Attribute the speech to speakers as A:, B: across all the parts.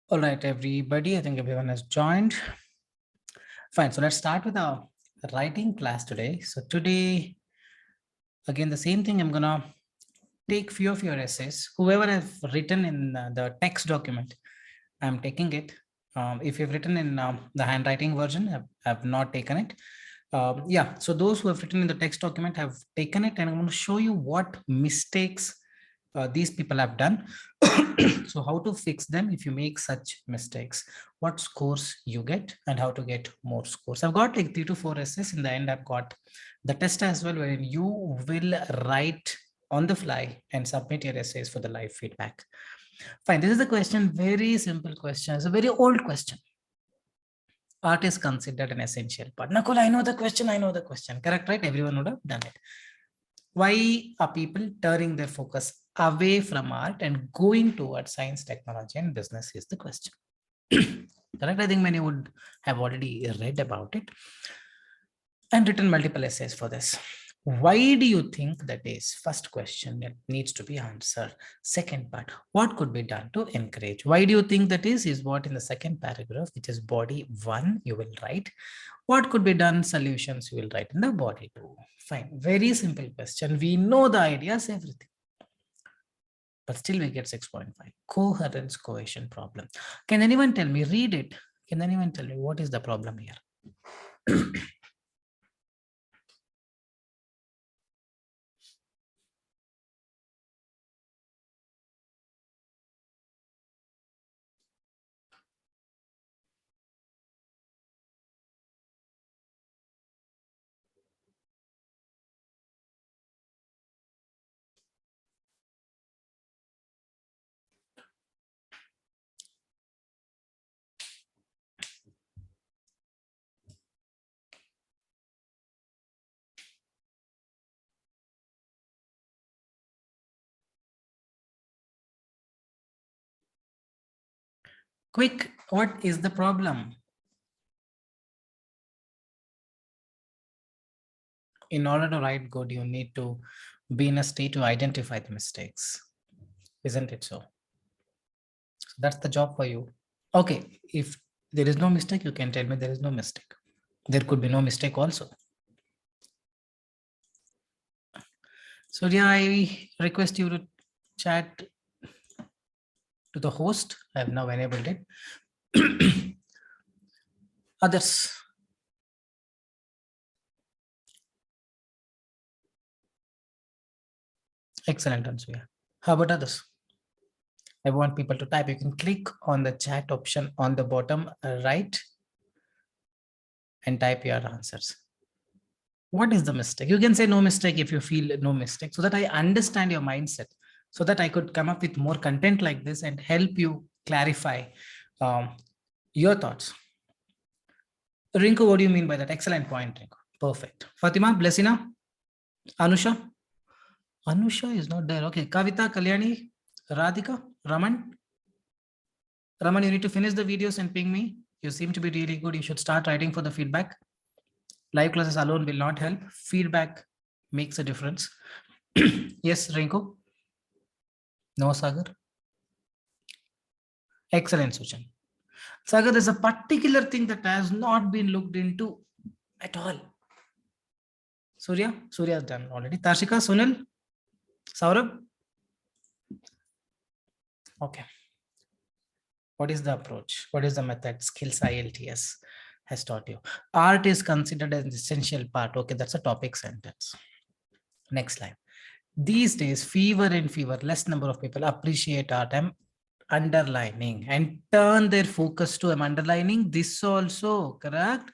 A: All right, everybody. I think everyone has joined. Fine. So let's start with our writing class today. So today, again, the same thing. I'm gonna take few of your essays. Whoever have written in the text document, I'm taking it. If you've written in the handwriting version, have not taken it. Yeah. So those who have written in the text document have taken it, and I'm going to show you what mistakes these people have done. So how to fix them if you make such mistakes, what scores you get, and how to get more scores. I've got like 3 to 4 essays. In the end, I've got the test as well, wherein you will write on the fly and submit your essays for the live feedback. Fine. This is the question. Very simple question. It's a very old question. Art is considered an essential part. Nakul, I know the question. I know the question. Correct, right? Everyone would have done it. Why are people turning their focus away from art and going towards science, technology, and business is the question. Correct? I think many would have already read about it and written multiple essays for this. Why do you think that is? First question that needs to be answered. Second part, what could be done to encourage? Why do you think that is what in the second paragraph, which is body 1, you will write. What could be done? Solutions you will write in the body 2. Fine. Very simple question. We know the ideas, everything. But still we get 6.5. Coherence cohesion problem. Can anyone tell me, read it. Can anyone tell me what is the problem here? Quick, what is the problem? In order to write good, you need to be in a state to identify the mistakes. Isn't it so? So that's the job for you. Okay, if there is no mistake, you can tell me there is no mistake. There could be no mistake also. So yeah, I request you to chat to the host. I have now enabled it. Others. Excellent, Ansuya. How about others? I want people to type. You can click on the chat option on the bottom right and type your answers. What is the mistake? You can say no mistake if you feel no mistake, so that I understand your mindset, so that I could come up with more content like this and help you clarify your thoughts. Rinku, what do you mean by that? Excellent point, Rinku. Perfect. Fatima, Blessina, Anusha. Anusha is not there. Okay. Kavita, Kalyani, Radhika, Raman. Raman, you need to finish the videos and ping me. You seem to be really good. You should start writing for the feedback. Live classes alone will not help. Feedback makes a difference. Yes, Rinku. No, Sagar. Excellent, Suchan. Sagar, there's a particular thing that has not been looked into at all. Surya has done already. Tashika, Sunil, Saurabh. Okay. What is the approach? What is the method? Skills IELTS has taught you. Art is considered an essential part. Okay, that's a topic sentence. Next slide. These days, fewer and fewer, less number of people appreciate art. I'm underlining and turn their focus to. I'm underlining this also, correct?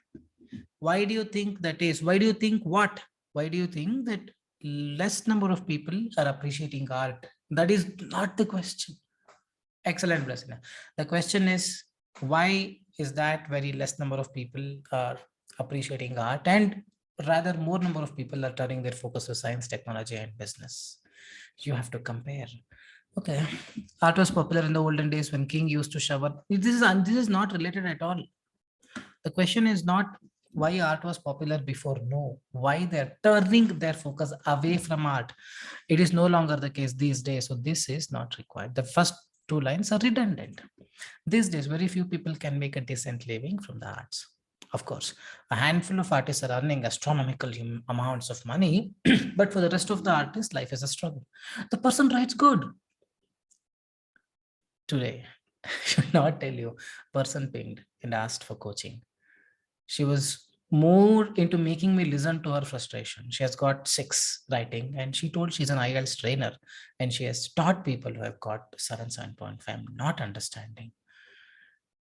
A: Why do you think that is? Why do you think what? Why do you think that less number of people are appreciating art? That is not the question. Excellent, Blessina. The question is, why is that very less number of people are appreciating art, and rather more number of people are turning their focus to science, technology, and business? You have to compare. Okay. Art was popular in the olden days when king used to shower. This is not related at all. The question is not why art was popular before. No, why they're turning their focus away from art. It is no longer the case these days. So this is not required. The first 2 lines are redundant. These days, very few people can make a decent living from the arts. Of course, a handful of artists are earning astronomical amounts of money, but for the rest of the artists, life is a struggle. The person writes good. Today, I should not tell you, person pinged and asked for coaching. She was more into making me listen to her frustration. She has got 6 writing, and she told she's an IELTS trainer and she has taught people who have got 7.5. I'm not understanding.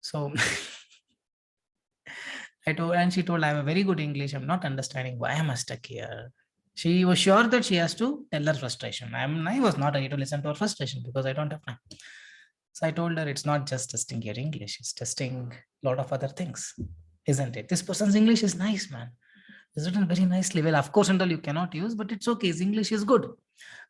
A: So she told I have a very good English. I'm not understanding why am I stuck here. She was sure that she has to tell her frustration. I was not ready to listen to her frustration because I don't have time. So I told her it's not just testing your English, it's testing a lot of other things, isn't it? This person's English is nice, man. It's written very nicely. Well, of course, until you cannot use, but it's okay. His English is good.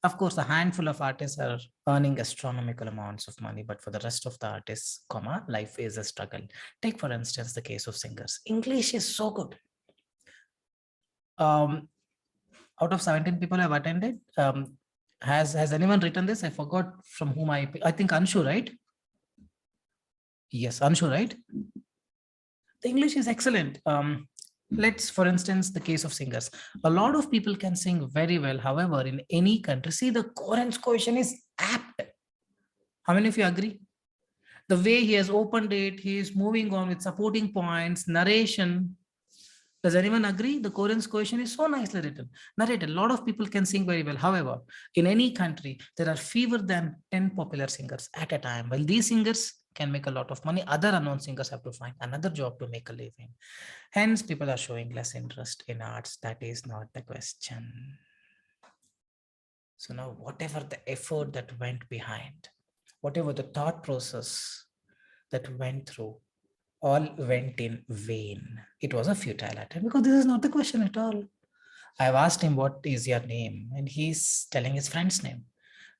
A: Of course, a handful of artists are earning astronomical amounts of money, but for the rest of the artists, life is a struggle. Take, for instance, the case of singers. English is so good. Out of 17 people who have attended, has anyone written this? I forgot from whom I think Anshu, right? Yes, Anshu, right? The English is excellent. Let's, for instance, the case of singers. A lot of people can sing very well. However, in any country, see, the Coran's question is apt. How many of you agree? The way he has opened it, he is moving on with supporting points, narration. Does anyone agree? The Coran's question is so nicely written, narrated. A lot of people can sing very well. However, in any country, there are fewer than 10 popular singers at a time. While these singers can make a lot of money, other unknown singers have to find another job to make a living. Hence, people are showing less interest in arts. That is not the question. So now, whatever the effort that went behind, whatever the thought process that went through, all went in vain. It was a futile attempt because this is not the question at all. I've asked him, what is your name? And he's telling his friend's name.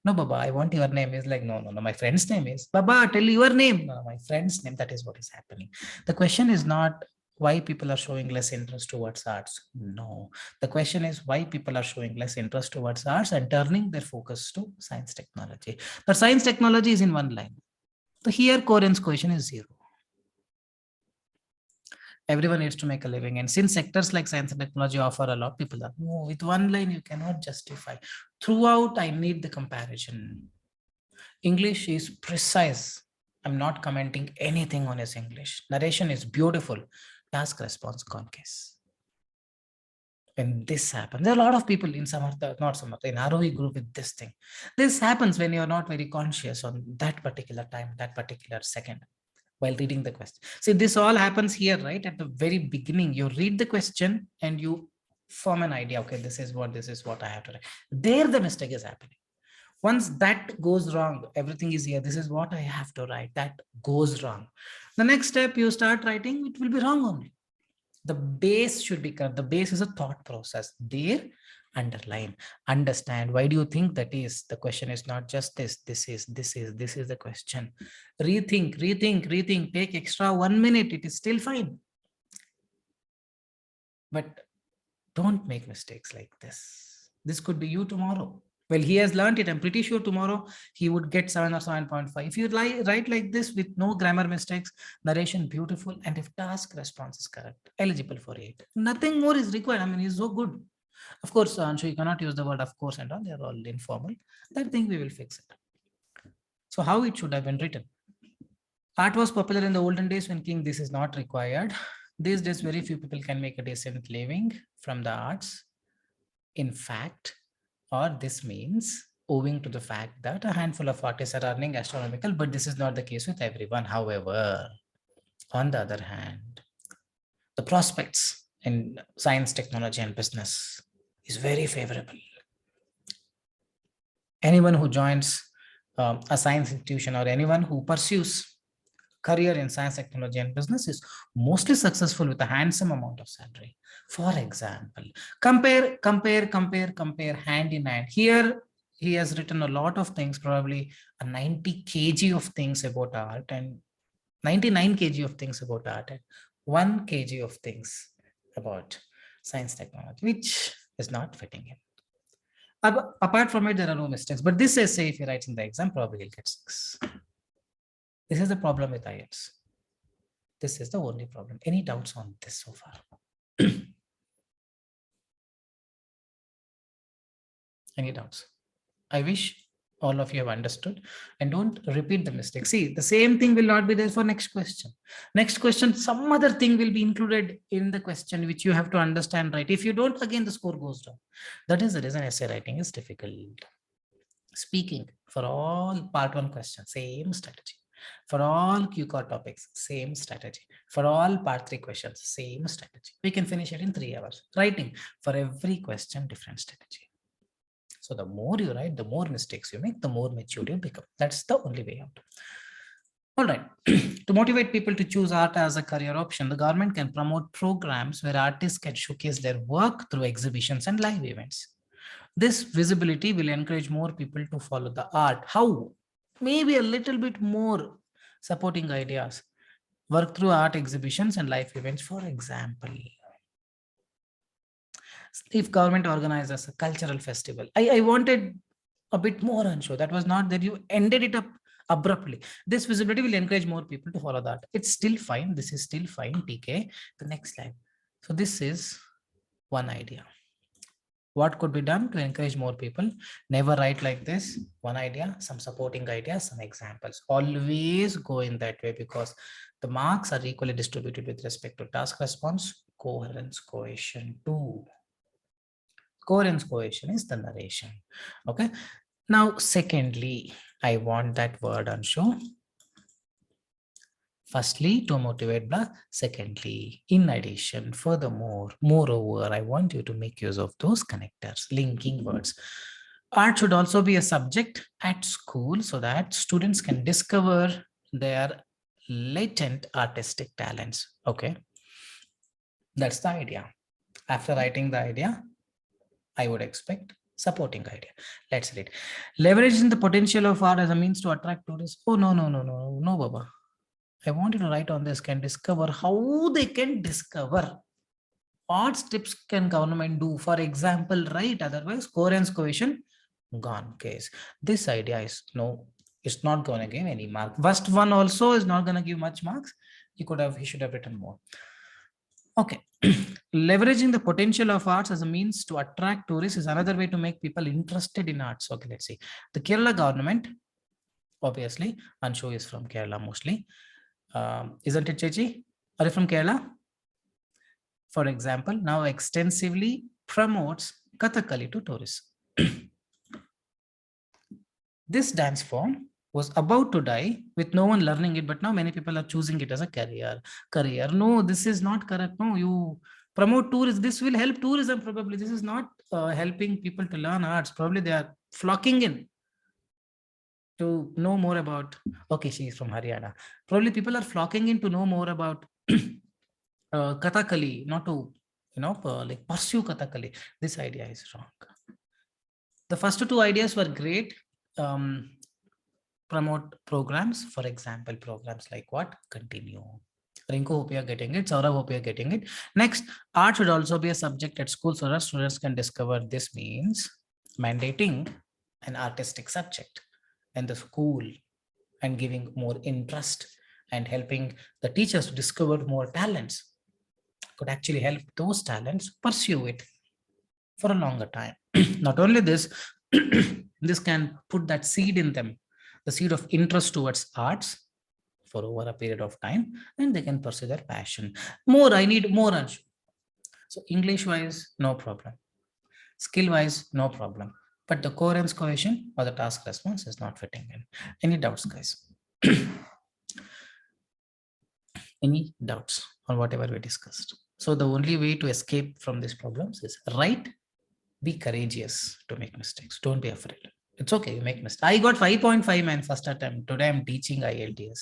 A: No, Baba, I want your name. He's like, no, my friend's name is. Baba, tell your name. No, my friend's name. That is what is happening. The question is not why people are showing less interest towards arts. No. The question is why people are showing less interest towards arts and turning their focus to science technology. But science technology is in one line. So here, Coran's question is 0. Everyone needs to make a living. And since sectors like science and technology offer a lot, people are, no, with one line, you cannot justify. Throughout, I need the comparison. English is precise. I'm not commenting anything on his English. Narration is beautiful. Task response concase. When this happens, there are a lot of people in Samartha, not Samartha, in ROE group with this thing. This happens when you're not very conscious on that particular time, that particular second, while reading the question. See, this all happens here, right? At the very beginning, you read the question and you form an idea. Okay, this is what I have to write. There, the mistake is happening. Once that goes wrong, everything is here. This is what I have to write. That goes wrong. The next step, you start writing, it will be wrong only. The base should be correct. The base is a thought process. There, underline, understand. Why do you think that is? The question is not just this. This is the question. Rethink. Take extra 1 minute. It is still fine. But don't make mistakes like this. This could be you tomorrow. Well, he has learned it. I'm pretty sure tomorrow he would get 7 or 7.5. If you write like this with no grammar mistakes, narration beautiful, and if task response is correct, eligible for 8. Nothing more is required. I mean, he's so good. Of course, Anshu, you cannot use the word of course and all. They're all informal. That thing we will fix it. So how it should have been written? Art was popular in the olden days when king, this is not required. These days, very few people can make a decent living from the arts. In fact, or this means owing to the fact that a handful of artists are earning astronomical, but this is not the case with everyone. However, on the other hand, the prospects in science, technology, and business is very favorable. Anyone who joins a science institution or anyone who pursues career in science, technology, and business is mostly successful with a handsome amount of salary. For example, compare hand in hand. Here, he has written a lot of things, probably a 90 kg of things about art and 99 kg of things about art and 1 kg of things about science, technology, which is not fitting in. Apart from it, there are no mistakes. But this says, say, if he writes in the exam, probably he'll get 6. This is the problem with IELTS. This is the only problem. Any doubts on this so far? Any doubts? I wish all of you have understood and don't repeat the mistake. See, the same thing will not be there for next question. Next question, some other thing will be included in the question which you have to understand, right? If you don't, again, the score goes down. That is the reason essay writing is difficult. Speaking for all part one questions, same strategy. For all QCOR topics, same strategy. For all part 3 questions, same strategy. We can finish it in 3 hours. Writing for every question, different strategy. So the more you write, the more mistakes you make, the more mature you become. That's the only way out. All right. To motivate people to choose art as a career option, the government can promote programs where artists can showcase their work through exhibitions and live events. This visibility will encourage more people to follow the art. How? Maybe a little bit more supporting ideas. Work through art exhibitions and live events, for example. If government organizes a cultural festival, I wanted a bit more on show. That was not that you ended it up abruptly. This visibility will encourage more people to follow that. It's still fine. This is still fine. TK. The next slide. So this is one idea. What could be done to encourage more people? Never write like this. One idea, some supporting ideas, some examples. Always go in that way because the marks are equally distributed with respect to task response, coherence, cohesion too. Coherence, cohesion is the narration. Okay. Now, secondly, I want that word on show. Firstly, to motivate blah. Secondly, in addition, furthermore, moreover, I want you to make use of those connectors, linking words. Art should also be a subject at school so that students can discover their latent artistic talents. Okay. That's the idea. After writing the idea, I would expect supporting idea. Let's read. Leveraging the potential of art as a means to attract tourists. Oh, no, Baba. I want you to write on this, can discover how they can discover. What steps can government do? For example, right? Otherwise, coherence, cohesion, gone case. This idea is no, it's not going to give any mark. First one also is not going to give much marks. He should have written more. Okay. Leveraging the potential of arts as a means to attract tourists is another way to make people interested in arts. Okay, let's see. The Kerala government, obviously, Anshu is from Kerala mostly. Isn't it, Chechi? Are you from Kerala? For example, now extensively promotes Kathakali to tourists. This dance form was about to die with no one learning it, but now many people are choosing it as a career. No, this is not correct. No, you promote tourism. This will help tourism probably. This is not helping people to learn arts. Probably they are flocking in to know more about. Okay, she is from Haryana. Probably people are flocking in to know more about Kathakali, not to like pursue Kathakali. This idea is wrong. The first two ideas were great. Promote programs, for example, programs like what? Continue. Rinku, hope you are getting it. Saurabh, hope you are getting it. Next, art should also be a subject at school so that students can discover. This means mandating an artistic subject in the school and giving more interest and helping the teachers to discover more talents could actually help those talents pursue it for a longer time. Not only this, this can put that seed in them, the seed of interest towards arts for over a period of time, and they can pursue their passion. More, I need more. So English wise, no problem. Skill wise, no problem. But the coherence, cohesion or the task response is not fitting in. Any doubts, guys? Any doubts on whatever we discussed? So the only way to escape from these problems is write, be courageous to make mistakes. Don't be afraid. It's okay, you make mistakes. I got 5.5 man first attempt. Today I'm teaching IELTS.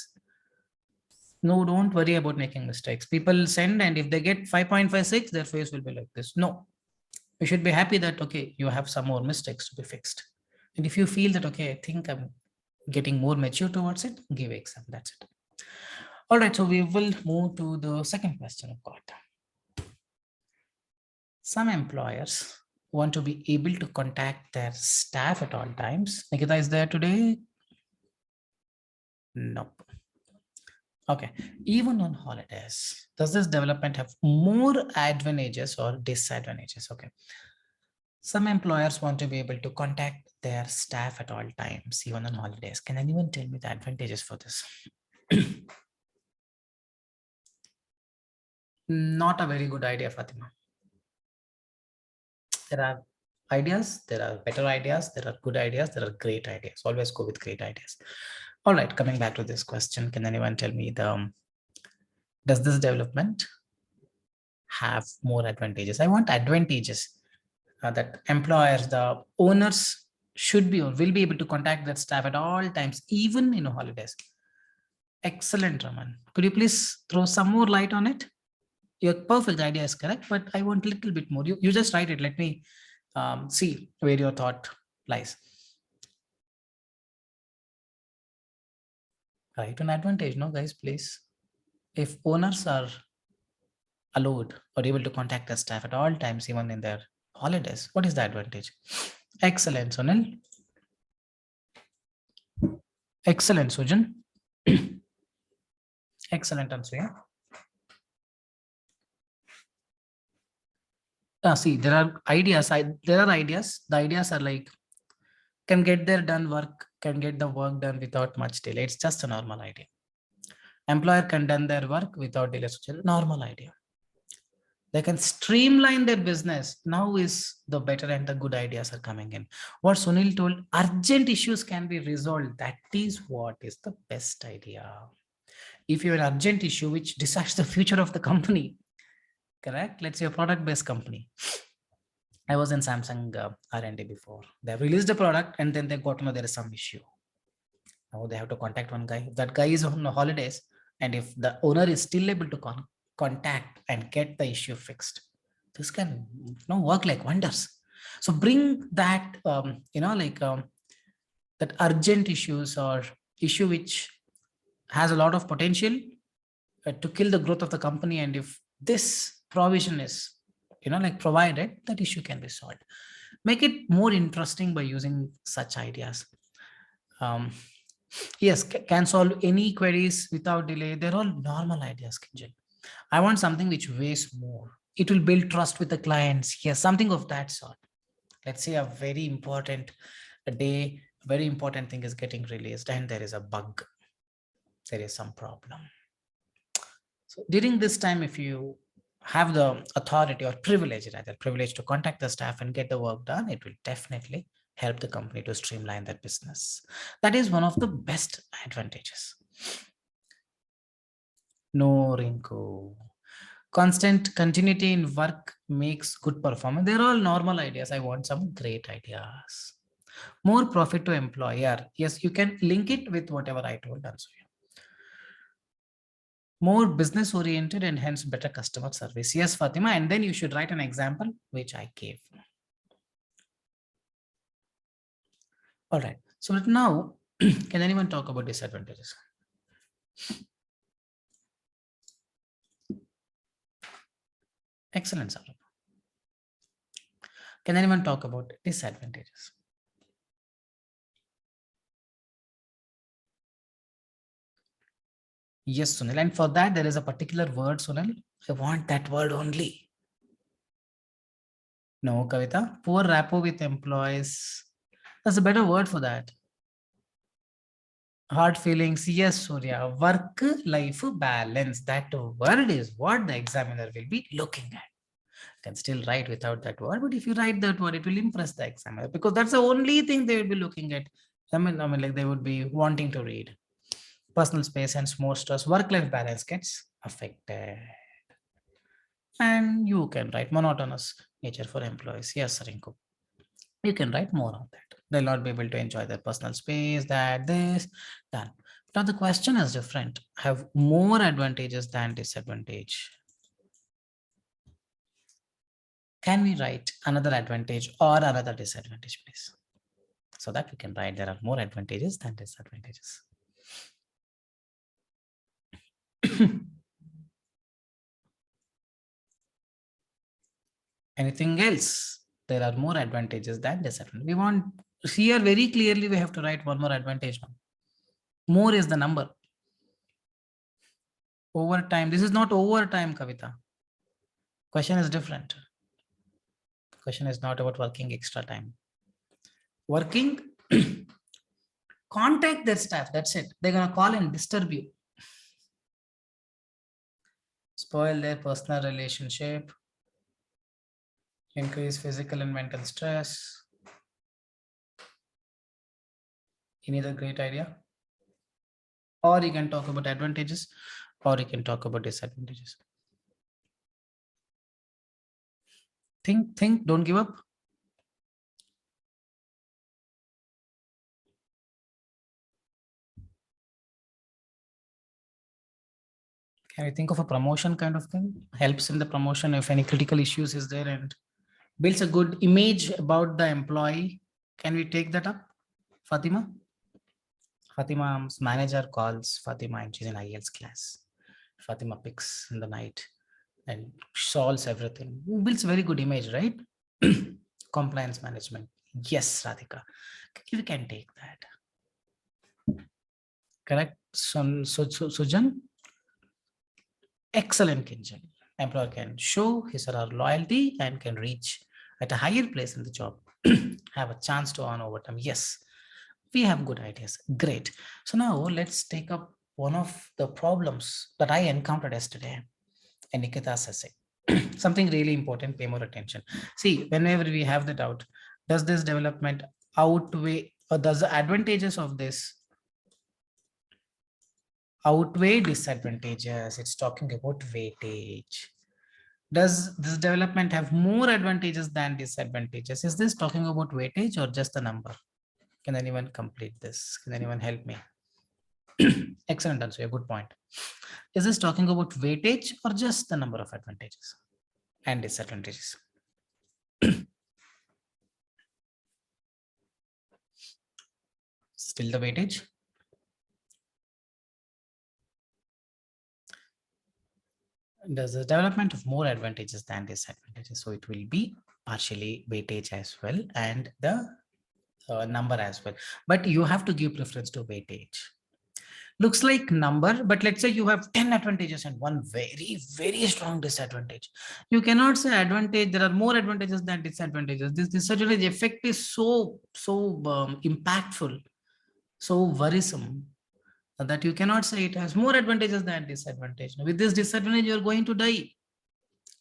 A: No, don't worry about making mistakes. People send and if they get 5.56, their face will be like this. No, you should be happy that, okay, you have some more mistakes to be fixed. And if you feel that, okay, I think I'm getting more mature towards it, give exam. That's it. All right, so we will move to the second question I've got. Some employers want to be able to contact their staff at all times. Nikita is there today? Nope. Okay, even on holidays, does this development have more advantages or disadvantages? Okay, some employers want to be able to contact their staff at all times, even on holidays. Can anyone tell me the advantages for this? Not a very good idea, Fatima. There are ideas, there are better ideas, there are good ideas, there are great ideas. Always go with great ideas. All right, coming back to this question, can anyone tell me does this development have more advantages? I want advantages that employers, the owners should be or will be able to contact their staff at all times, even in holidays. Excellent, Raman. Could you please throw some more light on it? Your perfect idea is correct, but I want a little bit more. You just write it. Let me see where your thought lies. Write an advantage, no, guys, please. If owners are allowed or able to contact their staff at all times, even in their holidays, what is the advantage? Excellent, Sunil. Excellent, Sujan. Excellent, Ansuya. See, there are ideas. There are ideas. The ideas are like can get their done work, can get the work done without much delay. It's just a normal idea. Employer can done their work without delay. Normal idea. They can streamline their business. Now is the better and the good ideas are coming in. What Sunil told, urgent issues can be resolved. That is what is the best idea. If you have an urgent issue which decides the future of the company, correct? Let's say a product-based company. I was in Samsung R&D before. They released a product and then they got to know there is some issue. Now they have to contact one guy. If that guy is on holidays, and if the owner is still able to contact and get the issue fixed, this can work like wonders. So bring that that urgent issues or issue which has a lot of potential to kill the growth of the company, and if this provision is provided, that issue can be solved. Make it more interesting by using such ideas. Yes, can solve any queries without delay. They're all normal ideas, Kinjal. I want something which weighs more. It will build trust with the clients. Yes, something of that sort. Let's say a very important day, very important thing is getting released and there is a bug. There is some problem. So during this time, if you have the authority or privilege to contact the staff and get the work done, it will definitely help the company to streamline their business. That is one of the best advantages. No, Rinku. Constant continuity in work makes good performance. They're all normal ideas. I want some great ideas. More profit to employer. Yes, you can link it with whatever I told also. More business oriented and hence better customer service. Yes, Fatima, and then you should write an example which I gave. All right. So now, can anyone talk about disadvantages? Excellent, Saurabh. Can anyone talk about disadvantages? Yes, Sunil. And for that, there is a particular word, Sunil. I want that word only. No, Kavita. Poor rapport with employees. That's a better word for that. Hard feelings. Yes, Surya. Work-life balance. That word is what the examiner will be looking at. Can still write without that word, but if you write that word, it will impress the examiner because that's the only thing they will be looking at. I mean, like they would be wanting to read. Personal space and more stress, work-life balance gets affected. And you can write monotonous nature for employees. Yes, Rinku. You can write more on that. They'll not be able to enjoy their personal space, that. Now the question is different. Have more advantages than disadvantage. Can we write another advantage or another disadvantage, please? So that we can write there are more advantages than disadvantages. Anything else? There are more advantages than disadvantages. We want here very clearly we have to write one more advantage now. More is the number. Overtime. This is not overtime, Kavita. Question is different. Question is not about working extra time. Working, contact their staff. That's it. They're gonna call and disturb you. Spoil their personal relationship. Increase physical and mental stress. Any other great idea? Or you can talk about advantages, or you can talk about disadvantages. Think, don't give up. Can you think of a promotion kind of thing? Helps in the promotion if any critical issues is there and builds a good image about the employee. Can we take that up? Fatima? Fatima's manager calls Fatima and she's in IELTS class. Fatima picks in the night and solves everything. Builds a very good image, right? Compliance management. Yes, Radhika. You can take that. Correct, Sujan? Excellent, Kinjan. Employer can show his or her loyalty and can reach at a higher place in the job. Have a chance to earn overtime. Yes, we have good ideas. Great. So now let's take up one of the problems that I encountered yesterday. And Nikita says something really important. Pay more attention. See, whenever we have the doubt, does this development outweigh, or does the advantages of this outweigh disadvantages? It's talking about weightage. Does this development have more advantages than disadvantages? Is this talking about weightage or just the number? Can anyone complete this? Can anyone help me? Excellent answer. A good point. Is this talking about weightage or just the number of advantages and disadvantages? Still the weightage? Does the development of more advantages than disadvantages? So it will be partially weightage as well and the number as well. But you have to give preference to weightage. Looks like number, but let's say you have 10 advantages and one very, very strong disadvantage. You cannot say advantage, there are more advantages than disadvantages. This disadvantage effect is so impactful, so worrisome that you cannot say it has more advantages than disadvantage. With this disadvantage, you're going to die.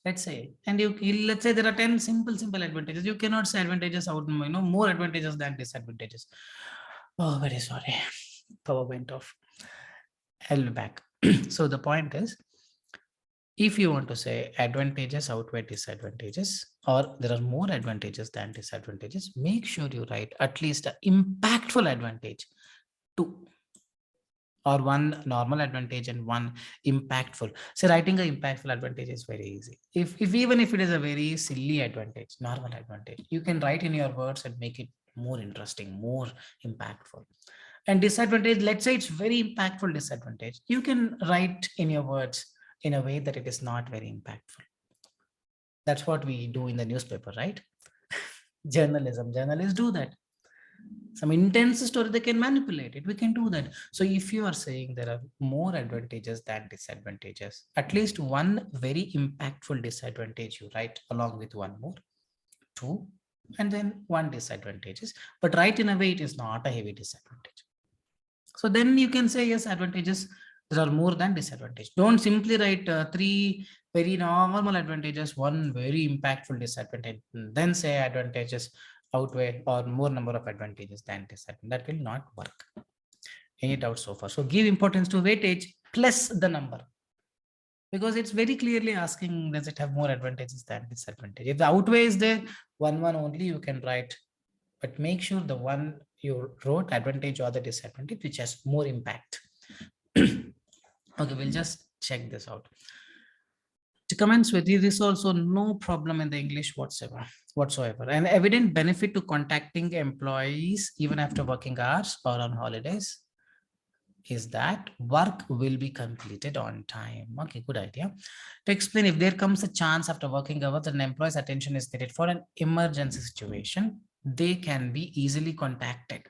A: Let's say, and let's say there are 10 simple advantages. You cannot say advantages out, more advantages than disadvantages. Oh, very sorry. Power went off. I'll be back. So the point is, if you want to say advantages outweigh disadvantages, or there are more advantages than disadvantages, make sure you write at least an impactful advantage, 2, or 1 normal advantage and 1 impactful. So writing an impactful advantage is very easy. If even if it is a very silly advantage, normal advantage, you can write in your words and make it more interesting, more impactful. And disadvantage, let's say it's very impactful disadvantage, you can write in your words in a way that it is not very impactful. That's what we do in the newspaper, right? Journalists do that. Some intense story, they can manipulate it. We can do that. So if you are saying there are more advantages than disadvantages, at least 1 very impactful disadvantage you write along with 1 more, 2, and then 1 disadvantages, but write in a way it is not a heavy disadvantage. So then you can say, yes, advantages, there are more than disadvantage. Don't simply write 3 very normal advantages, 1 very impactful disadvantage, then say advantages outweigh or more number of advantages than disadvantage. That will not work. Any doubts so far? So give importance to weightage plus the number, because it's very clearly asking, does it have more advantages than disadvantage? If the outweigh is there, 1 only you can write, but make sure the 1 you wrote advantage or the disadvantage which has more impact. Okay, we'll just check this out. To commence with, there is also no problem in the English whatsoever. An evident benefit to contacting employees even after working hours or on holidays is that work will be completed on time. Okay, good idea. To explain, if there comes a chance after working hours that an employee's attention is needed for an emergency situation, they can be easily contacted.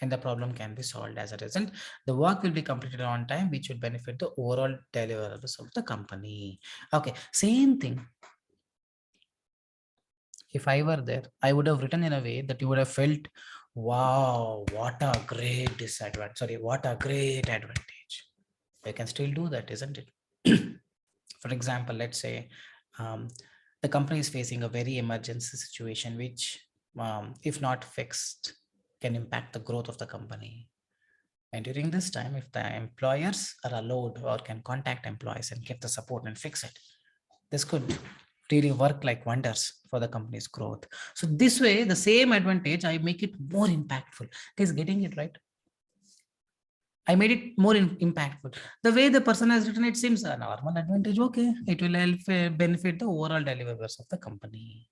A: and the problem can be solved. As a result, the work will be completed on time, which will benefit the overall deliverables of the company. Okay, same thing. If I were there, I would have written in a way that you would have felt, wow, what a great disadvantage. Sorry, what a great advantage. You can still do that, isn't it? For example, let's say the company is facing a very emergency situation, which, if not fixed, can impact the growth of the company. And during this time, if the employers are allowed or can contact employees and get the support and fix it, this could really work like wonders for the company's growth. So this way, the same advantage, I make it more impactful. Is getting it right? I made it more impactful. The way the person has written it seems a normal advantage. Okay, it will help benefit the overall deliverables of the company.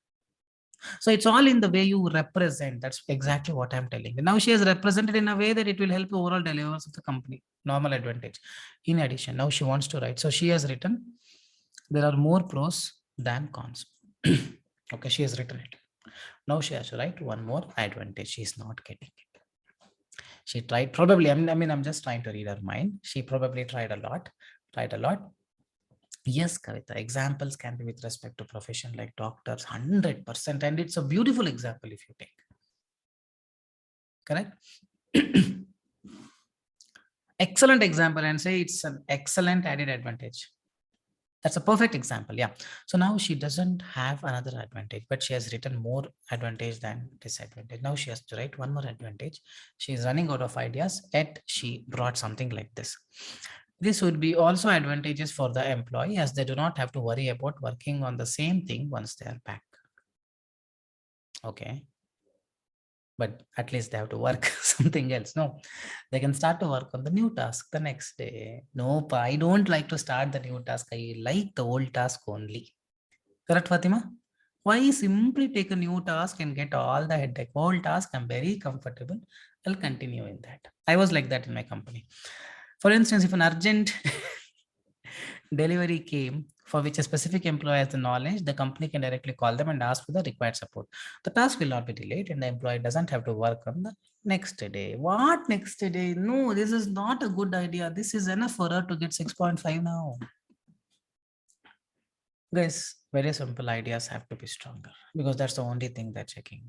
A: So it's all in the way you represent. That's exactly what I'm telling you. Now she has represented in a way that it will help the overall deliverables of the company. Normal advantage. In addition, now she wants to write. So she has written, there are more pros than cons. Okay, she has written it. Now she has to write one more advantage. She is not getting it. She tried probably, I'm just trying to read her mind. She probably tried a lot. Yes, Kavita, examples can be with respect to profession like doctors, 100%. And it's a beautiful example if you take. Correct? Excellent example, and say it's an excellent added advantage. That's a perfect example. Yeah. So now she doesn't have another advantage, but she has written more advantage than disadvantage. Now she has to write one more advantage. She is running out of ideas, yet she brought something like this. This would be also advantageous for the employee, as they do not have to worry about working on the same thing once they are back. Okay. But at least they have to work something else. No, they can start to work on the new task the next day. Nope, I don't like to start the new task. I like the old task only. Correct, Fatima? Why simply take a new task and get all the headache? Old task, I'm very comfortable. I'll continue in that. I was like that in my company. For instance, if an urgent delivery came for which a specific employee has the knowledge, the company can directly call them and ask for the required support. The task will not be delayed and the employee doesn't have to work on the next day. What next day? No, this is not a good idea. This is enough for her to get 6.5 now. Guys, very simple ideas have to be stronger because that's the only thing they're checking.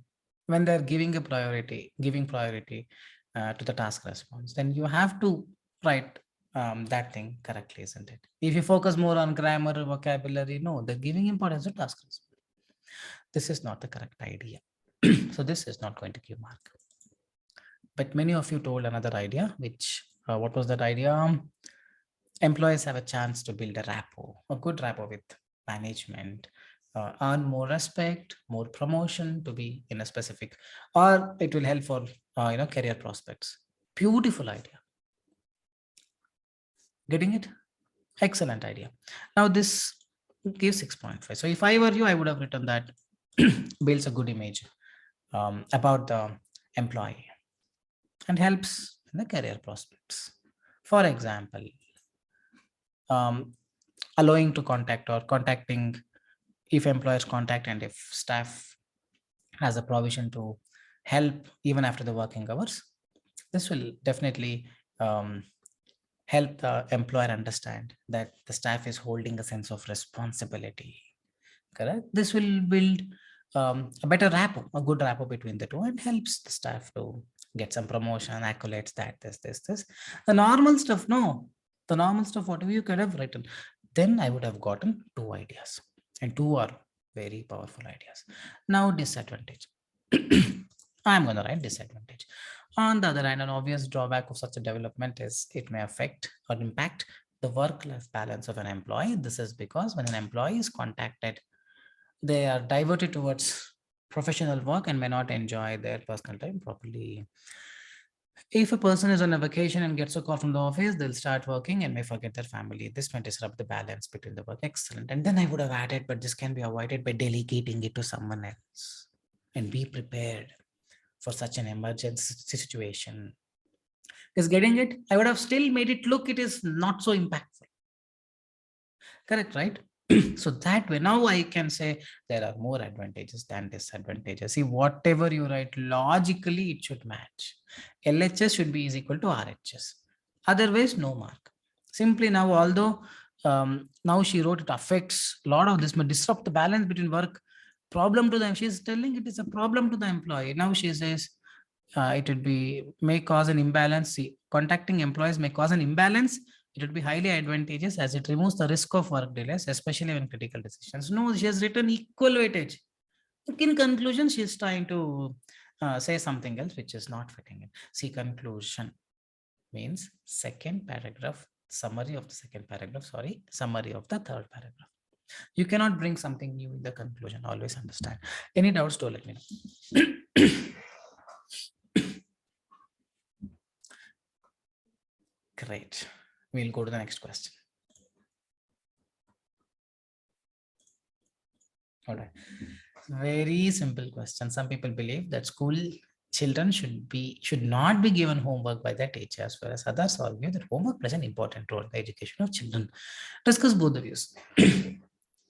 A: When they're giving priority to the task response, then you have to write that thing correctly, isn't it? If you focus more on grammar or vocabulary, no, they're giving importance to task response. This is not the correct idea. So this is not going to give mark. But many of you told another idea, which, what was that idea? Employees have a chance to build a rapport, a good rapport with management, earn more respect, more promotion to be in a specific, or it will help for career prospects. Beautiful idea. Getting it? Excellent idea. Now this gives 6.5. So if I were you, I would have written that builds a good image about the employee and helps in the career prospects. For example, allowing to contact or contacting if employers contact and if staff has a provision to help even after the working hours. This will definitely help the employer understand that the staff is holding a sense of responsibility. Correct? This will build a better rapport, a good rapport between the two, and helps the staff to get some promotion, accolades, that, this. The normal stuff, no. The normal stuff, whatever you could have written, then I would have gotten two ideas. And two are very powerful ideas. Now, disadvantage. I'm going to write disadvantage. On the other hand, an obvious drawback of such a development is it may affect or impact the work-life balance of an employee. This is because when an employee is contacted, they are diverted towards professional work and may not enjoy their personal time properly. If a person is on a vacation and gets a call from the office, they'll start working and may forget their family. This may disrupt the balance between the work. Excellent. And then I would have added, but this can be avoided by delegating it to someone else and be prepared for such an emergency situation. Is getting it? I would have still made it look it is not so impactful. Correct, right? So that way, now I can say there are more advantages than disadvantages. See, whatever you write logically, it should match. LHS should be is equal to RHS. Otherwise, no mark. Simply now, although now she wrote it affects a lot of this, may disrupt the balance between work problem to them. She's telling it is a problem to the employee. Now she says it would be may cause an imbalance. See, contacting employees may cause an imbalance. It would be highly advantageous as it removes the risk of work delays, especially when critical decisions. No, she has written equal weightage. In conclusion, she is trying to say something else which is not fitting in. See, conclusion means second paragraph, summary of the second paragraph, sorry, summary of the third paragraph. You cannot bring something new in the conclusion. Always understand. Any doubts, do let me know. Great. We'll go to the next question. All right. Very simple question. Some people believe that school children should not be given homework by their teachers, whereas others argue that homework plays an important role in the education of children. Discuss both the views.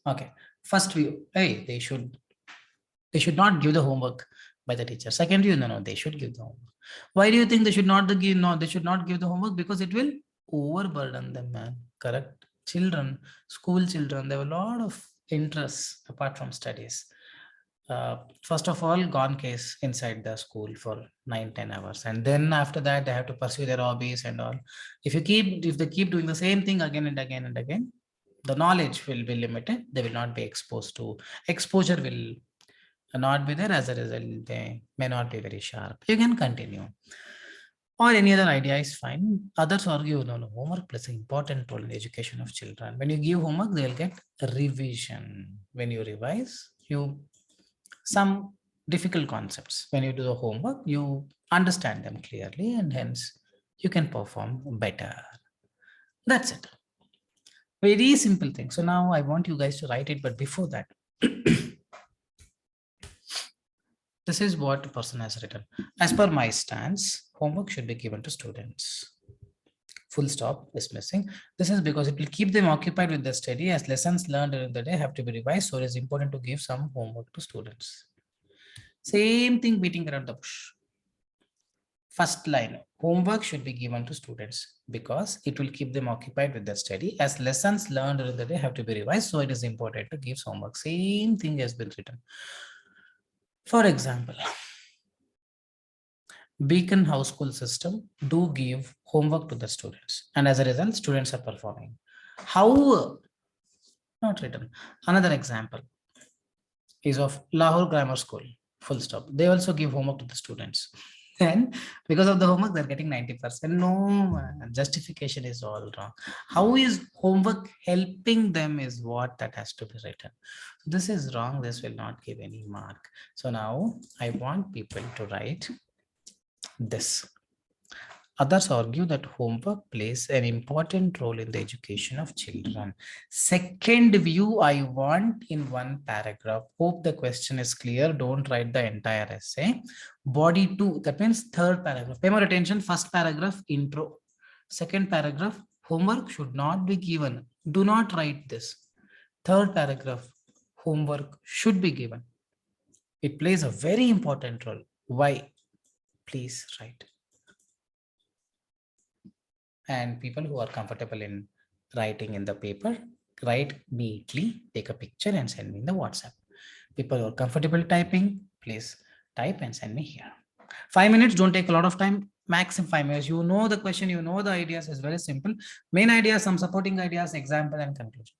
A: Okay. First view, hey, they should not give the homework by the teacher. Second view, no, they should give the homework. Why do you think they should not give? No, they should not give the homework because it will overburden them, man. Correct. Children, school children, they have a lot of interests apart from studies. First of all, gone case inside the school for 9-10 hours, and then after that they have to pursue their hobbies and all. If they keep doing the same thing again and again and again, the knowledge will be limited. They will not be exposed to exposure will not be there. As a result, they may not be very sharp. You can continue. Or any other idea is fine. Others argue, no, homework plays an important role in the education of children. When you give homework, they'll get revision. When you revise, you some difficult concepts. When you do the homework, you understand them clearly and hence you can perform better. That's it. Very simple thing. So now I want you guys to write it, but before that, this is what a person has written. As per my stance, homework should be given to students. Full stop, dismissing. This is because it will keep them occupied with the study as lessons learned during the day have to be revised. So it is important to give some homework to students. Same thing beating around the bush. First line, homework should be given to students because it will keep them occupied with their study as lessons learned during the day have to be revised. So it is important to give homework. Same thing has been written. For example, Beacon House School System do give homework to the students, and as a result, students are performing. How not written? Another example is of Lahore Grammar School. Full stop. They also give homework to the students, and because of the homework, they're getting 90%. No, justification is all wrong. How is homework helping them? Is what that has to be written. This is wrong. This will not give any mark. So now I want people to write this. Others argue that homework plays an important role in the education of children. Second view, I want in one paragraph. Hope the question is clear. Don't write the entire essay. Body 2, that means third paragraph. Pay more attention. First paragraph, intro. Second paragraph, homework should not be given. Do not write this. Third paragraph, homework should be given. It plays a very important role. Why? Please write. And people who are comfortable in writing in the paper, write neatly, take a picture and send me in the WhatsApp. People who are comfortable typing, please type and send me here. 5 minutes, don't take a lot of time, maximum 5 minutes. You know the question, you know the ideas, is very simple. Main ideas, some supporting ideas, example and conclusion.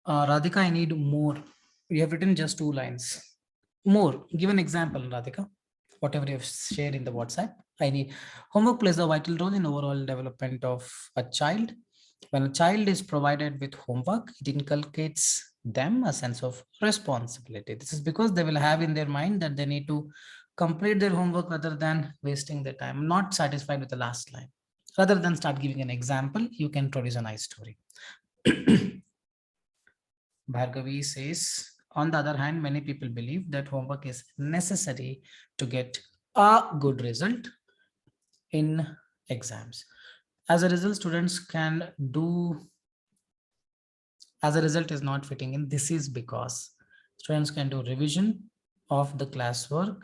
A: Radhika, I need more. You have written just 2 lines. More. Give an example, Radhika. Whatever you have shared in the WhatsApp. I need homework plays a vital role in overall development of a child. When a child is provided with homework, it inculcates them a sense of responsibility. This is because they will have in their mind that they need to complete their homework rather than wasting their time. I'm not satisfied with the last line. Rather than start giving an example, you can produce a nice story. Bhargavi says, on the other hand, many people believe that homework is necessary to get a good result in exams. As a result, students can do, as a result is not fitting in. This is because students can do revision of the classwork,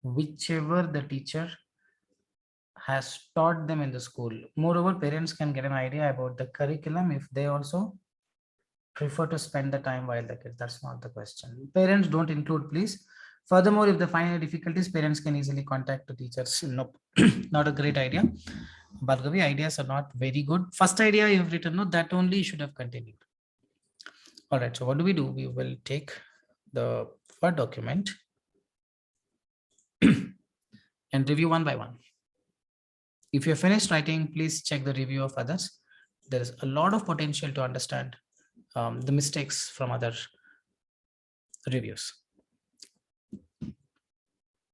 A: whichever the teacher has taught them in the school. Moreover, parents can get an idea about the curriculum if they also prefer to spend the time while the kids. That's not the question. Parents don't include, please. Furthermore, if they find any difficulties, parents can easily contact the teachers. Nope, not a great idea. Bhargavi, ideas are not very good. First idea you have written, no, that only should have continued. All right, so what do? We will take the Word document and review one by one. If you're finished writing, please check the review of others. There is a lot of potential to understand the mistakes from other reviews.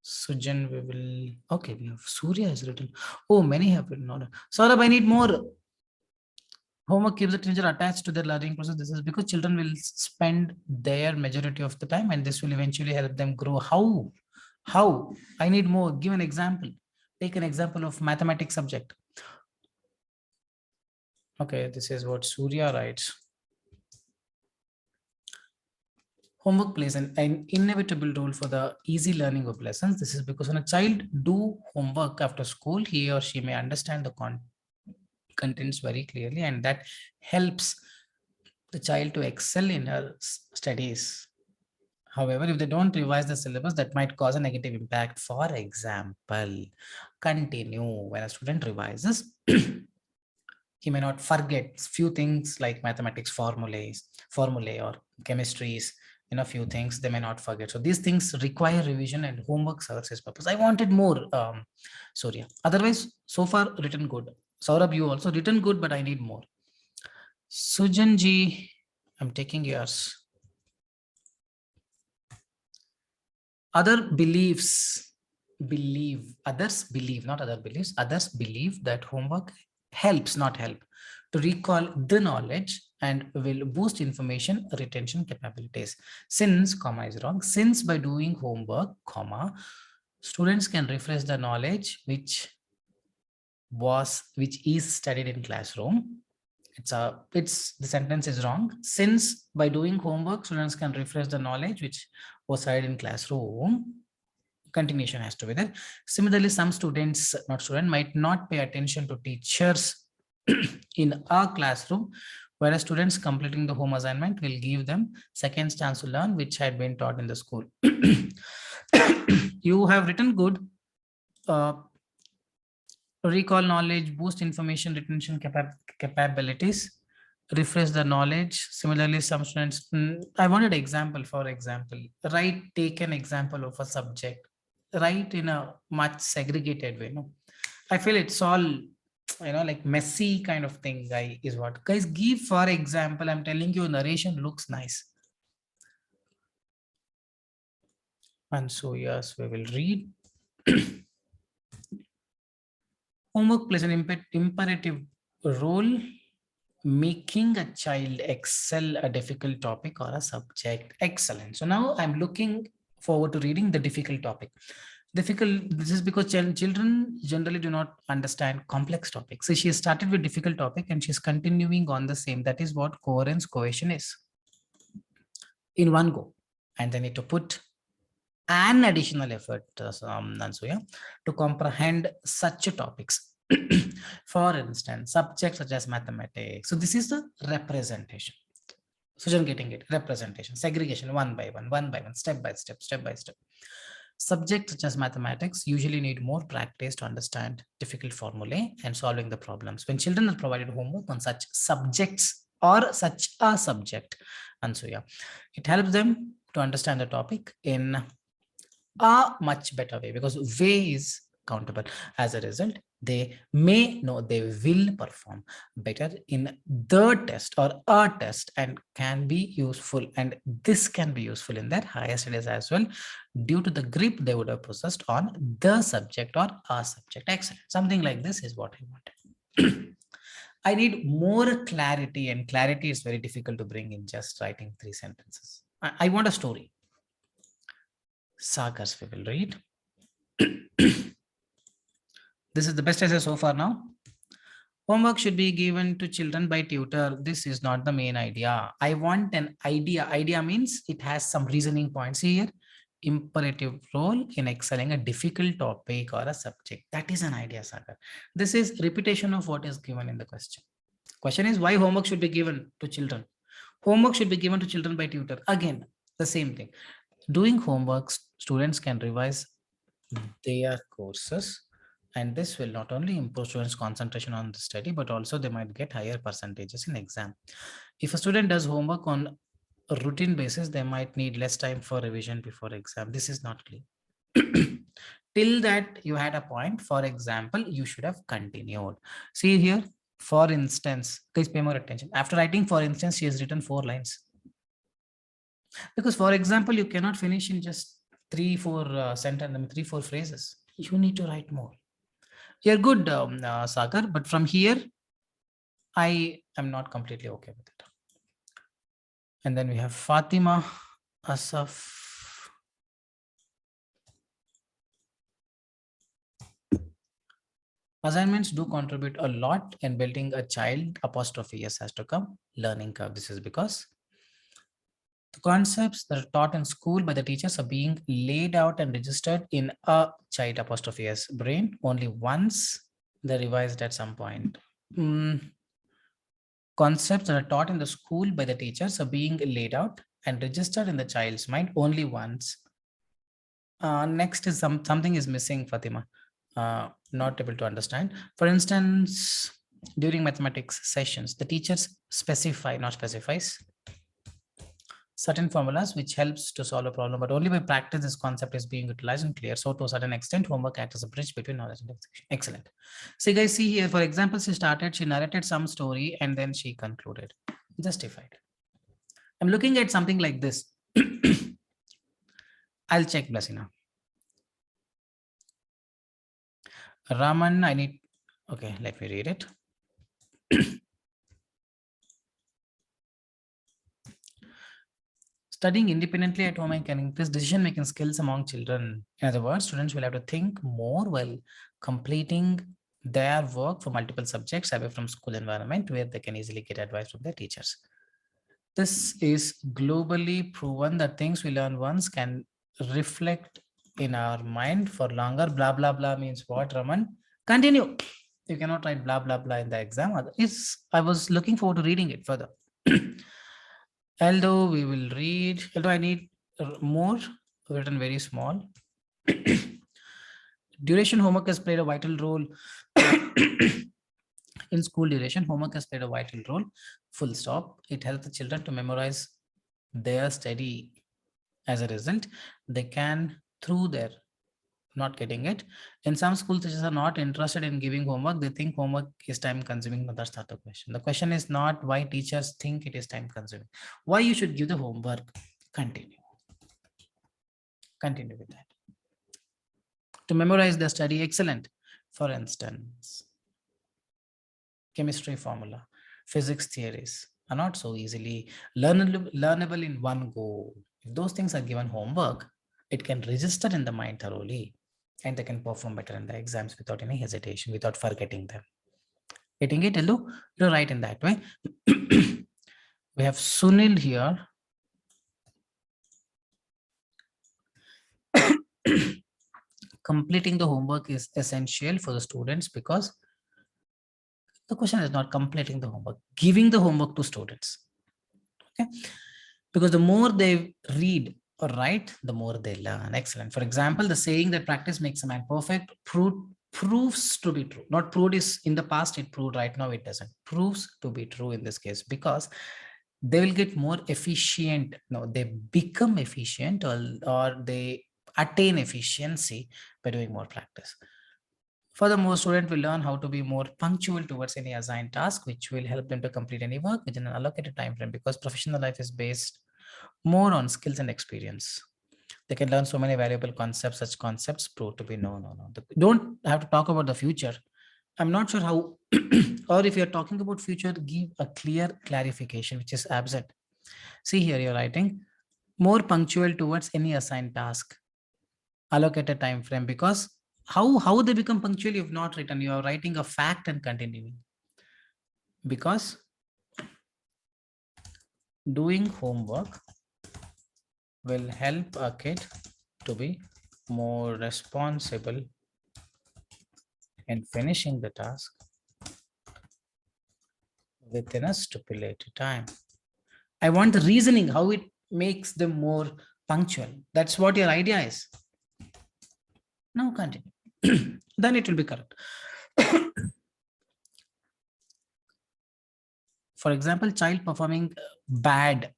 A: Sujan, we will, okay, we have Surya has written. Oh, many have written. Saurabh, I need more. Homework keeps the teenager attached to their learning process. This is because children will spend their majority of the time and this will eventually help them grow. How? How? I need more. Give an example. Take an example of mathematics subject. Okay, this is what Surya writes. Homework plays an inevitable role for the easy learning of lessons. This is because when a child do homework after school, he or she may understand the contents very clearly, and that helps the child to excel in her studies. However, if they don't revise the syllabus, that might cause a negative impact. For example, continue. When a student revises, he may not forget few things like mathematics formulae or chemistries, few things they may not forget. So these things require revision and homework serves its purpose. I wanted more, Surya. Otherwise, so far written good. Saurabh, you also written good, but I need more. Sujanji, I'm taking yours. Others believe, not other beliefs, others believe that homework helps, not help, to recall the knowledge and will boost information retention capabilities. Since, comma is wrong, since by doing homework, comma, students can refresh the knowledge which is studied in classroom. The sentence is wrong. Since by doing homework, students can refresh the knowledge which was studied in classroom. Continuation has to be there. Similarly, some students, might not pay attention to teachers in a classroom, whereas students completing the home assignment will give them second chance to learn which had been taught in the school. You have written good. Recall knowledge, boost information retention capabilities, refresh the knowledge. Similarly, some students, I wanted example. For example, take an example of a subject, write in a much segregated way. No, I feel it's all, like messy kind of thing. Is what guys give. For example, I'm telling you, narration looks nice. And so yes, we will read. Homework plays an imperative role making a child excel a difficult topic or a subject. Excellent. So now I'm looking forward to reading the difficult topic. This is because children generally do not understand complex topics. So she started with difficult topic and she's continuing on the same. That is what coherence cohesion is in one go. And they need to put an additional effort, Nansuya, to comprehend such topics. For instance, subjects such as mathematics. So this is the representation. Sujan getting it. Representation, segregation, one by one, step by step. Subjects such as mathematics usually need more practice to understand difficult formulae and solving the problems. When children are provided homework on such subjects or such a subject. And so, yeah, it helps them to understand the topic in a much better way, because way is countable. As a result, they may know they will perform better in the test or a test and can be useful. And this can be useful in their higher studies as well, due to the grip they would have possessed on the subject or a subject. Excellent. Something like this is what I want. I need more clarity, and clarity is very difficult to bring in just writing 3 sentences. I want a story. Sagas we will read. This is the best essay so far now. Homework should be given to children by tutor. This is not the main idea. I want an idea. Idea means it has some reasoning points here. Imperative role in excelling a difficult topic or a subject. That is an idea, Sagar. This is repetition of what is given in the question. Question is why homework should be given to children. Homework should be given to children by tutor. Again, the same thing. Doing homework, students can revise their courses, and this will not only improve students' concentration on the study, but also they might get higher percentages in exam. If a student does homework on a routine basis, they might need less time for revision before exam. This is not clear. Till that you had a point, for example, you should have continued. See here, for instance, please pay more attention. After writing for instance, she has written 4 lines. Because for example, you cannot finish in just 3-4 sentences, 3-4 phrases. You need to write more. You're good, Sagar, but from here, I am not completely okay with it. And then we have Fatima, Asaf. Assignments do contribute a lot in building a child, apostrophe S has to come, learning curve. This is because the concepts that are taught in school by the teachers are being laid out and registered in a child, apostrophe S, brain only once. They're revised at some point. Concepts that are taught in the school by the teachers are being laid out and registered in the child's mind only once. Next is something is missing, Fatima. Not able to understand. For instance, during mathematics sessions, the teachers specifies certain formulas which helps to solve a problem, but only by practice this concept is being utilized and clear. So to a certain extent, homework acts as a bridge between knowledge and execution. Excellent. So you guys see here, for example, she narrated some story and then she concluded. Justified. I'm looking at something like this. I'll check Blessina. Raman, I need, okay, let me read it. Studying independently at home can increase decision-making skills among children. In other words, students will have to think more while completing their work for multiple subjects away from school environment where they can easily get advice from their teachers. This is globally proven that things we learn once can reflect in our mind for longer. Blah, blah, blah means what, Raman? Continue. You cannot write blah, blah, blah in the exam. I was looking forward to reading it further. Although we will read, although I need more, written very small. Duration homework has played a vital role. In school duration, homework has played a vital role. Full stop. It helps the children to memorize their study. As a result, they can, through their not getting it. In some schools, teachers are not interested in giving homework. They think homework is time consuming, but that's not the question. The question is not why teachers think it is time consuming. Why you should give the homework. Continue. Continue with that. To memorize the study, excellent. For instance, chemistry formula, physics theories are not so easily learnable in one go. If those things are given homework, it can register in the mind thoroughly and they can perform better in the exams without any hesitation, without forgetting them. Getting it, Elu? You're right in that way. We have Sunil here. Completing the homework is essential for the students because the question is not completing the homework, giving the homework to students. Okay, because the more they read or write, the more they learn. Excellent. For example, the saying that practice makes a man perfect proves to be true. Not proved is in the past, it proved, right now it doesn't. Proves to be true in this case, because they will get more efficient. No, they become efficient, or they attain efficiency by doing more practice. Furthermore, student will learn how to be more punctual towards any assigned task, which will help them to complete any work within an allocated time frame, because professional life is based more on skills and experience. They can learn so many valuable concepts. Such concepts prove to be no. Don't have to talk about the future. I'm not sure how, or if you're talking about future, give a clear clarification, which is absent. See here, you're writing more punctual towards any assigned task, allocated time frame, because how they become punctual, you've not written. You are writing a fact and continuing. Because doing homework will help a kid to be more responsible in finishing the task within a stipulated time. I want the reasoning, how it makes them more punctual. That's what your idea is. Now continue. Then it will be correct. For example, child performing bad,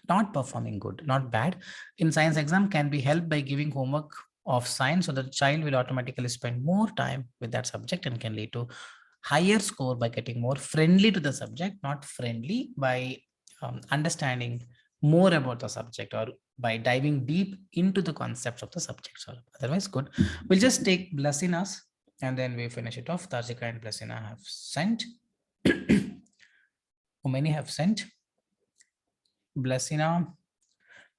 A: not performing good, not bad, in science exam can be helped by giving homework of science, so the child will automatically spend more time with that subject and can lead to higher score by getting more friendly to the subject, not friendly by understanding more about the subject, or by diving deep into the concepts of the subject. So otherwise, good. We'll just take Blasinas and then we finish it off. Tarjika and Blasina have sent. How many have sent? Blasina.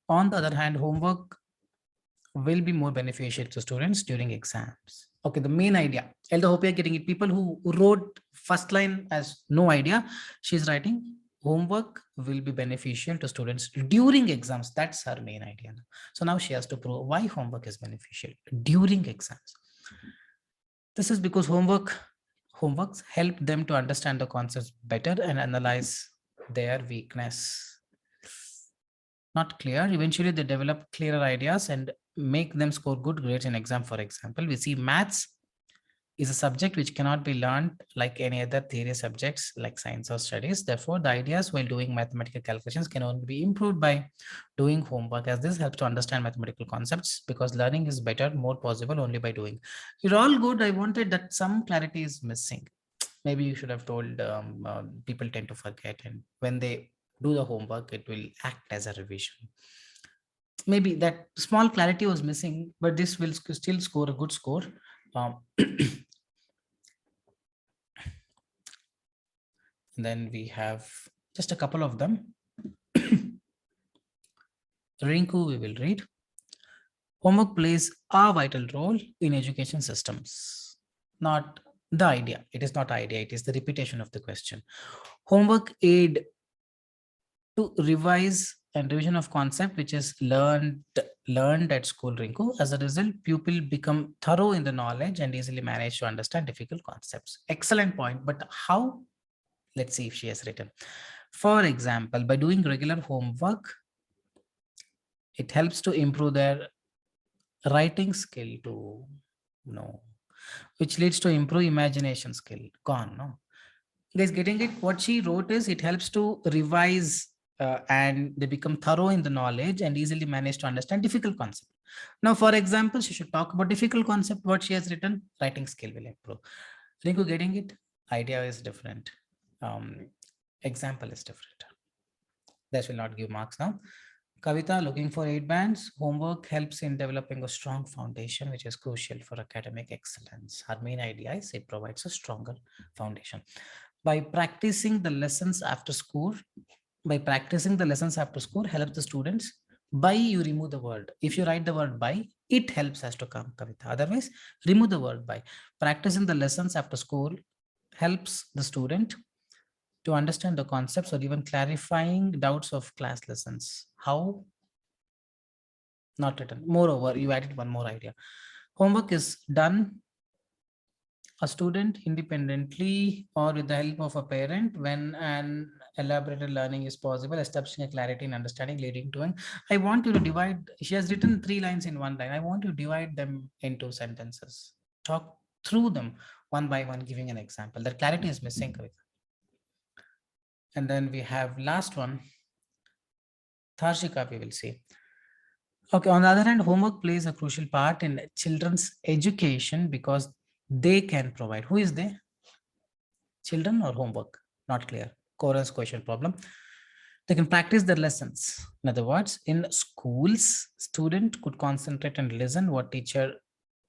A: On the other hand, homework will be more beneficial to students during exams. Okay, the main idea. Elder, hope you're getting it. People who wrote first line as no idea, she's writing homework will be beneficial to students during exams. That's her main idea. So now she has to prove why homework is beneficial during exams. This is because homeworks help them to understand the concepts better and analyze their weakness. Not clear. Eventually, they develop clearer ideas and make them score good grades in exam. For example, we see maths is a subject which cannot be learned like any other theory subjects like science or studies. Therefore, the ideas while doing mathematical calculations can only be improved by doing homework, as this helps to understand mathematical concepts, because learning is better, more possible only by doing. You're all good. I wanted that some clarity is missing. Maybe you should have told people tend to forget, and when they do the homework, it will act as a revision. Maybe that small clarity was missing, but this will still score a good score. Then we have just a couple of them. Rinku, we will read. Homework plays a vital role in education systems. Not the idea. It is not idea. It is the repetition of the question. Homework aid to revise and revision of concept which is learned at school, Rinku. As a result, pupil become thorough in the knowledge and easily manage to understand difficult concepts. Excellent point. But how? Let's see if she has written. For example, by doing regular homework, it helps to improve their writing skill to which leads to improve imagination skill. Gone, no? Guys, getting it? What she wrote is it helps to revise and they become thorough in the knowledge and easily manage to understand difficult concept. Now, for example, she should talk about difficult concept. What she has written, writing skill will improve. Rinku, getting it? Idea is different. Example is different. That will not give marks now. Kavita, looking for 8 bands. Homework helps in developing a strong foundation, which is crucial for academic excellence. Her main idea is it provides a stronger foundation. By practicing the lessons after school, helps the students. By, you remove the word. If you write the word by, it helps us to come, Kavita. Otherwise, remove the word by. Practicing the lessons after school helps the student to understand the concepts or even clarifying doubts of class lessons. How? Not written. Moreover, you added one more idea. Homework is done a student independently or with the help of a parent when an elaborated learning is possible, establishing a clarity in understanding leading to an. I want you to divide. She has written 3 lines in 1 line. I want you to divide them into sentences. Talk through them one by one, giving an example. That clarity is missing, Kavita. And then we have last one, Tharshika, we will see. Okay, on the other hand, homework plays a crucial part in children's education because they can provide. Who is they? Children or homework? Not clear. Chorus question problem. They can practice their lessons. In other words, in schools, student could concentrate and listen what teacher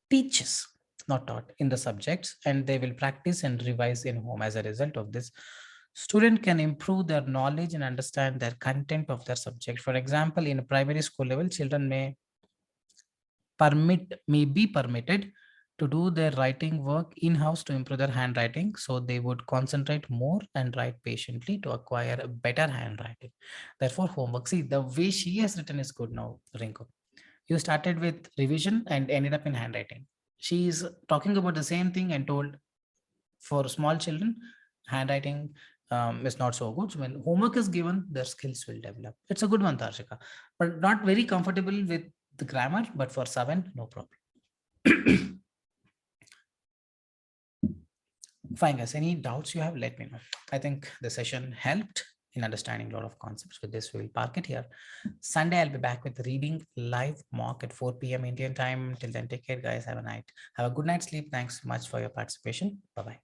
A: teaches, not taught in the subjects, and they will practice and revise in home. As a result of this, student can improve their knowledge and understand their content of their subject. For example, in a primary school level, children may be permitted to do their writing work in-house to improve their handwriting, so they would concentrate more and write patiently to acquire a better handwriting. Therefore, homework, see, the way she has written is good. Now, Rinko, you started with revision and ended up in handwriting. She is talking about the same thing and told for small children handwriting is not so good. So when homework is given, their skills will develop. It's a good one, Tarshika, but not very comfortable with the grammar, but for 7, no problem. Fine, guys. Any doubts you have, let me know. I think the session helped in understanding a lot of concepts. With this, we will park it here. Sunday, I'll be back with reading live mock at 4 p.m. Indian time. Till then, take care, guys. Have a good night's sleep. Thanks so much for your participation. Bye-bye.